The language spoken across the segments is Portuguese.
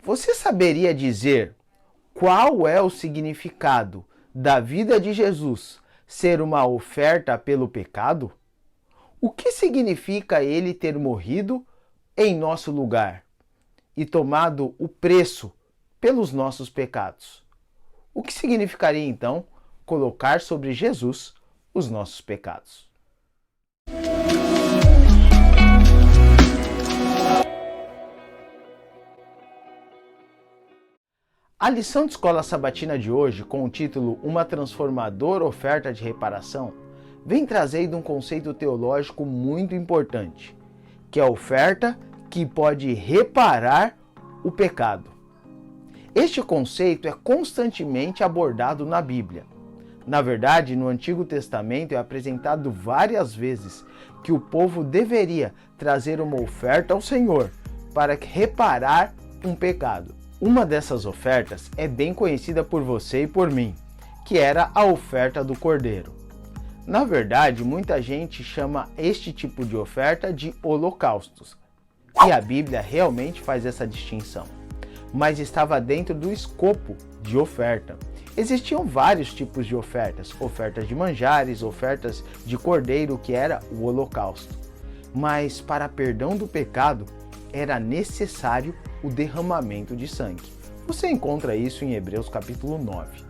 Você saberia dizer qual é o significado da vida de Jesus ser uma oferta pelo pecado? O que significa ele ter morrido em nosso lugar e tomado o preço pelos nossos pecados? O que significaria então colocar sobre Jesus os nossos pecados? A lição de escola sabatina de hoje, com o título Uma transformadora oferta de reparação, vem trazendo um conceito teológico muito importante, que é a oferta que pode reparar o pecado. Este conceito é constantemente abordado na Bíblia. Na verdade, no Antigo Testamento é apresentado várias vezes que o povo deveria trazer uma oferta ao Senhor para reparar um pecado. Uma dessas ofertas é bem conhecida por você e por mim, que era a oferta do cordeiro. Na verdade, muita gente chama este tipo de oferta de holocaustos, e a Bíblia realmente faz essa distinção, mas estava dentro do escopo de oferta. Existiam vários tipos de ofertas de manjares, ofertas de cordeiro, que era o holocausto. Mas para perdão do pecado, era necessário o derramamento de sangue. Você encontra isso em Hebreus capítulo 9.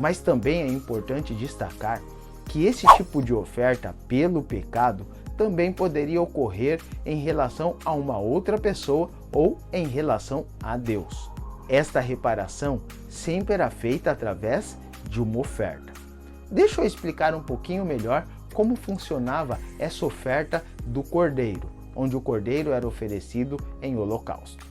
Mas também é importante destacar que esse tipo de oferta pelo pecado também poderia ocorrer em relação a uma outra pessoa ou em relação a Deus. Esta reparação sempre era feita através de uma oferta. Deixa eu explicar um pouquinho melhor como funcionava essa oferta do cordeiro, onde o cordeiro era oferecido em holocausto.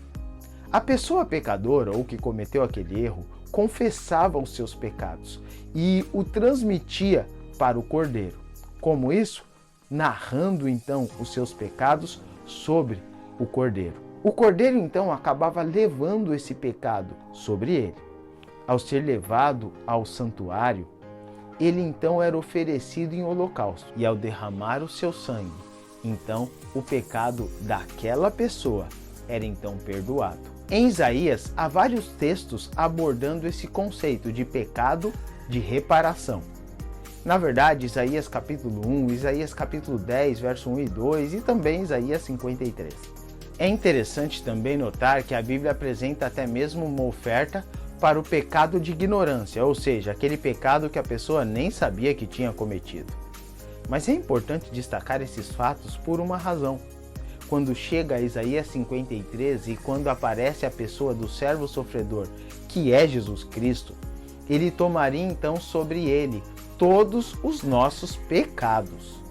A pessoa pecadora ou que cometeu aquele erro confessava os seus pecados e o transmitia para o cordeiro. Como isso? Narrando então os seus pecados sobre o cordeiro. O cordeiro então acabava levando esse pecado sobre ele. Ao ser levado ao santuário, ele então era oferecido em holocausto, e ao derramar o seu sangue, então o pecado daquela pessoa era então perdoado. Em Isaías há vários textos abordando esse conceito de pecado de reparação. Na verdade, Isaías capítulo 1, Isaías capítulo 10, verso 1 e 2 e também Isaías 53. É interessante também notar que a Bíblia apresenta até mesmo uma oferta para o pecado de ignorância, ou seja, aquele pecado que a pessoa nem sabia que tinha cometido. Mas é importante destacar esses fatos por uma razão. Quando chega a Isaías 53 e quando aparece a pessoa do servo sofredor, que é Jesus Cristo, ele tomaria então sobre ele todos os nossos pecados.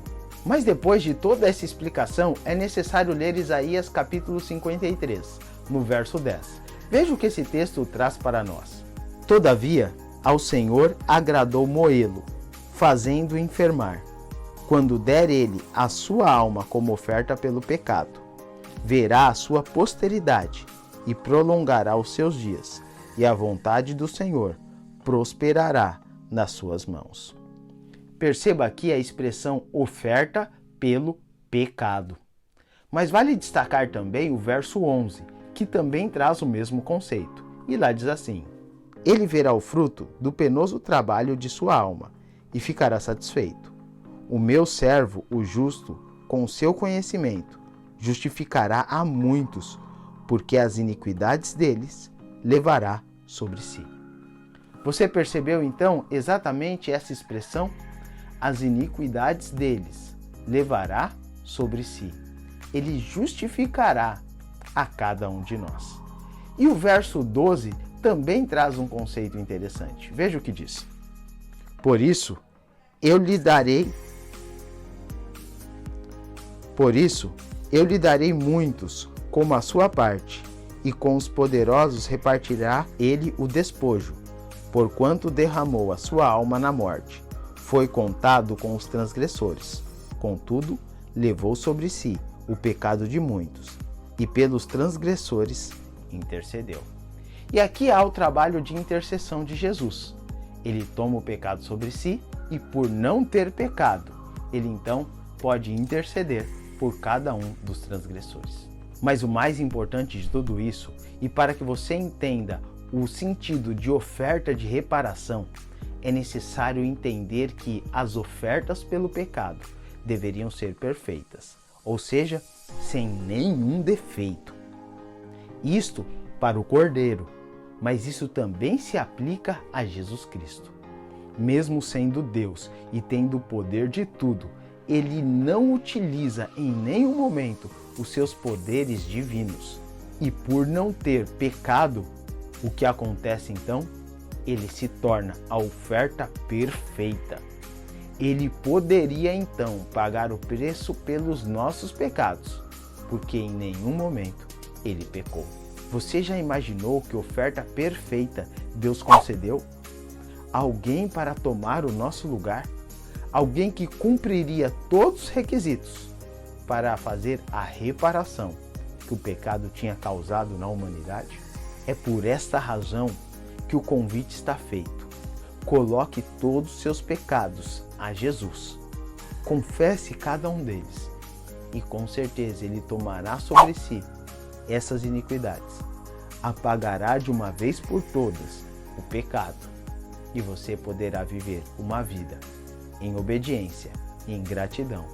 Mas depois de toda essa explicação, é necessário ler Isaías capítulo 53, no verso 10. Veja o que esse texto traz para nós. Todavia, ao Senhor agradou moê-lo, fazendo enfermar, quando der ele a sua alma como oferta pelo pecado. Verá a sua posteridade e prolongará os seus dias, e a vontade do Senhor prosperará nas suas mãos. Perceba aqui a expressão oferta pelo pecado. Mas vale destacar também o verso 11, que também traz o mesmo conceito. E lá diz assim: Ele verá o fruto do penoso trabalho de sua alma e ficará satisfeito. O meu servo, o justo, com o seu conhecimento, justificará a muitos, porque as iniquidades deles levará sobre si. Você percebeu então exatamente essa expressão? As iniquidades deles levará sobre si. Ele justificará a cada um de nós. E o verso 12 também traz um conceito interessante. Veja o que diz. Por isso, eu lhe darei muitos como a sua parte, e com os poderosos repartirá ele o despojo, porquanto derramou a sua alma na morte. Foi contado com os transgressores. Contudo, levou sobre si o pecado de muitos, e pelos transgressores intercedeu. E aqui há o trabalho de intercessão de Jesus. Ele toma o pecado sobre si e, por não ter pecado, ele então pode interceder por cada um dos transgressores. Mas o mais importante de tudo isso, e para que você entenda o sentido de oferta de reparação, é necessário entender que as ofertas pelo pecado deveriam ser perfeitas, ou seja, sem nenhum defeito. Isto para o Cordeiro, mas isso também se aplica a Jesus Cristo. Mesmo sendo Deus e tendo o poder de tudo, ele não utiliza em nenhum momento os seus poderes divinos. E por não ter pecado, o que acontece então? Ele se torna a oferta perfeita. Ele poderia então pagar o preço pelos nossos pecados, porque em nenhum momento ele pecou. Você já imaginou que oferta perfeita Deus concedeu? Alguém para tomar o nosso lugar? Alguém que cumpriria todos os requisitos para fazer a reparação que o pecado tinha causado na humanidade? É por esta razão que o convite está feito. Coloque todos os seus pecados a Jesus. Confesse cada um deles e com certeza Ele tomará sobre si essas iniquidades. Apagará de uma vez por todas o pecado e você poderá viver uma vida em obediência e em gratidão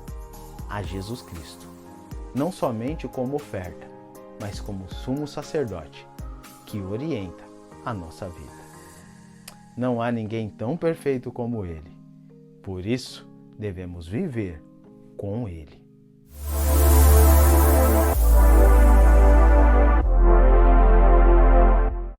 a Jesus Cristo. Não somente como oferta, mas como sumo sacerdote que orienta a nossa vida. Não há ninguém tão perfeito como Ele. Por isso, devemos viver com Ele.